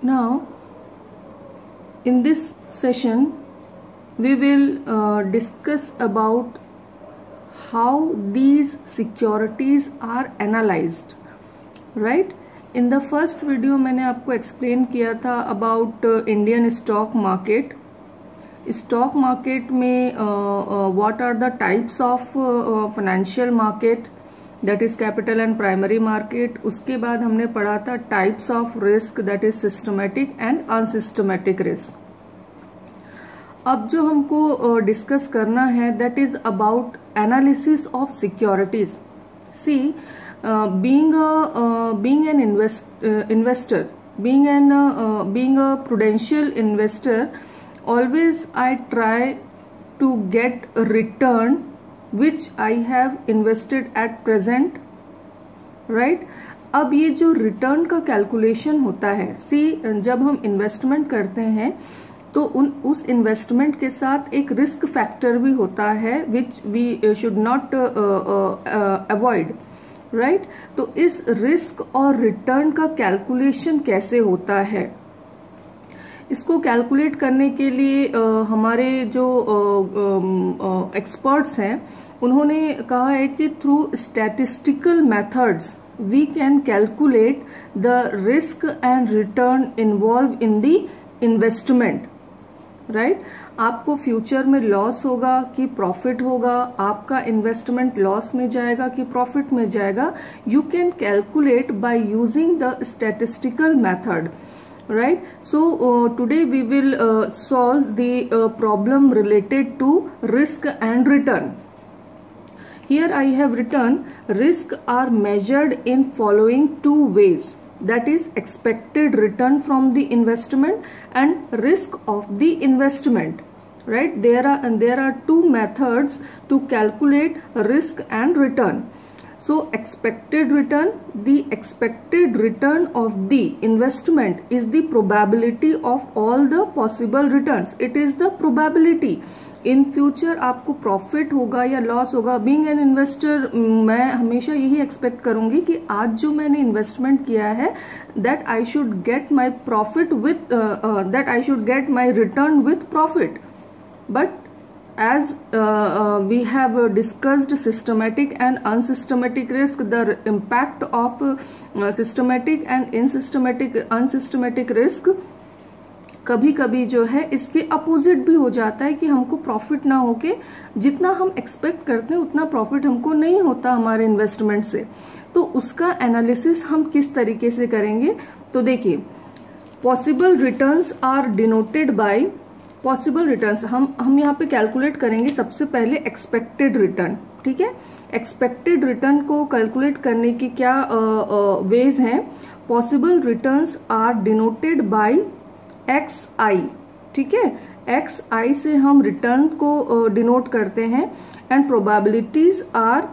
Now, in this session, we will discuss about how these securities are analyzed, right? In the first video मैंने आपको explain किया था about Indian stock market. Stock market में what are the types of financial market, that is capital and primary market. उसके बाद हमने पढ़ा था types of risk, that is systematic and unsystematic risk. अब जो हमको डिस्कस करना है that is about analysis of securities. See, being an investor, being a prudential investor, always I try to get a return which I have invested at present, right? अब ये जो return का calculation होता है, जब हम इन्वेस्टमेंट करते हैं तो उस इन्वेस्टमेंट के साथ एक रिस्क फैक्टर भी होता है which we should not avoid, right? तो इस रिस्क और रिटर्न का कैलकुलेशन कैसे होता है, इसको कैलकुलेट करने के लिए हमारे जो एक्सपर्ट्स हैं उन्होंने कहा है कि through statistical methods we can calculate the risk and return involve in the investment, right? आपको फ्यूचर में लॉस होगा कि प्रॉफिट होगा, आपका इन्वेस्टमेंट लॉस में जाएगा कि प्रॉफिट में जाएगा, you can calculate by using the statistical method, right? So today we will solve the problem related to risk and return. Here I have written risk are measured in following two ways, that is expected return from the investment and risk of the investment, right? There are two methods to calculate risk and return. So expected return, the expected return of the investment is the probability of all the possible returns. It is the probability. In future आपको profit होगा या loss होगा. Being an investor, मैं हमेशा यही expect करूंगी कि आज जो मैंने इन्वेस्टमेंट किया है that I should get my profit with that I should get my return with profit. But as we have discussed systematic and unsystematic risk, the impact of systematic and unsystematic risk कभी कभी जो है इसके opposite भी हो जाता है कि हमको प्रॉफिट ना होके जितना हम एक्सपेक्ट करते हैं उतना प्रॉफिट हमको नहीं होता हमारे इन्वेस्टमेंट से. तो उसका एनालिसिस हम किस तरीके से करेंगे, तो देखिए possible returns are denoted by possible returns. हम यहाँ पे कैलकुलेट करेंगे सबसे पहले एक्सपेक्टेड रिटर्न, ठीक है? एक्सपेक्टेड रिटर्न को कैलकुलेट करने की क्या वेज हैं? Possible returns are denoted by XI, ठीक है? XI से हम रिटर्न को डिनोट करते हैं and probabilities are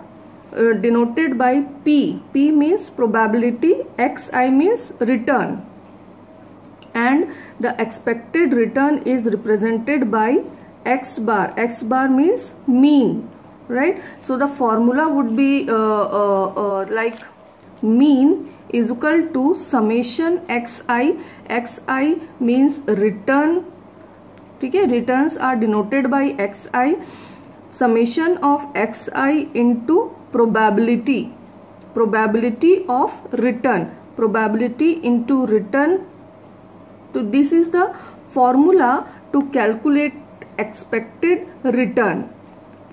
denoted by P. P means probability, XI means return, and the expected return is represented by X bar. X bar means mean, right? So the formula would be like mean is equal to summation XI. XI means return, ठीक है? Returns are denoted by XI. Summation of XI into probability of return, probability into return. So this is the formula to calculate expected return.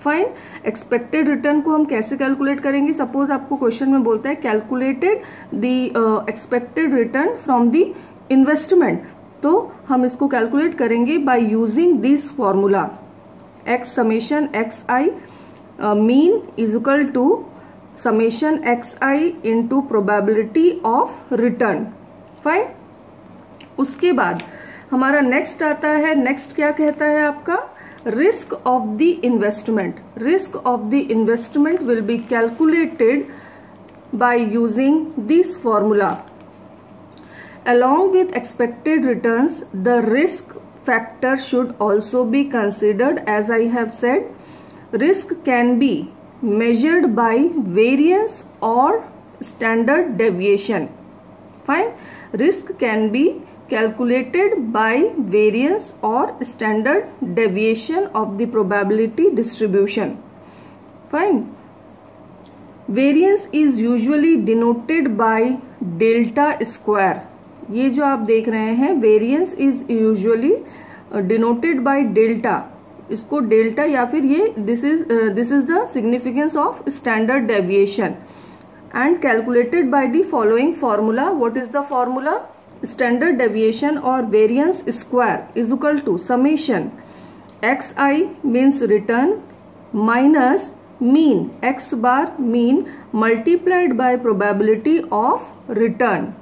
Fine. Expected return को हम कैसे calculate करेंगे? Suppose आपको question में बोलता है calculated the expected return from the investment, तो हम इसको कैलकुलेट करेंगे by using this formula X summation X I mean is equal to summation X I into probability of return. Fine. उसके बाद हमारा नेक्स्ट आता है, नेक्स्ट क्या कहता है आपका? Risk of the investment. Risk of the investment will be calculated by using this formula. Along with expected returns, the risk factor should also be considered. As I have said, risk can be measured by variance or standard deviation. Fine. Risk can be calculated by variance or standard deviation of the probability distribution. Fine. Variance is usually denoted by delta square. ये जो आप देख रहे हैं variance is usually denoted by delta. इसको delta या फिर ये this is the significance of standard deviation and calculated by the following formula. What is the formula? Standard deviation or variance square is equal to summation xi means return minus mean x bar mean multiplied by probability of return.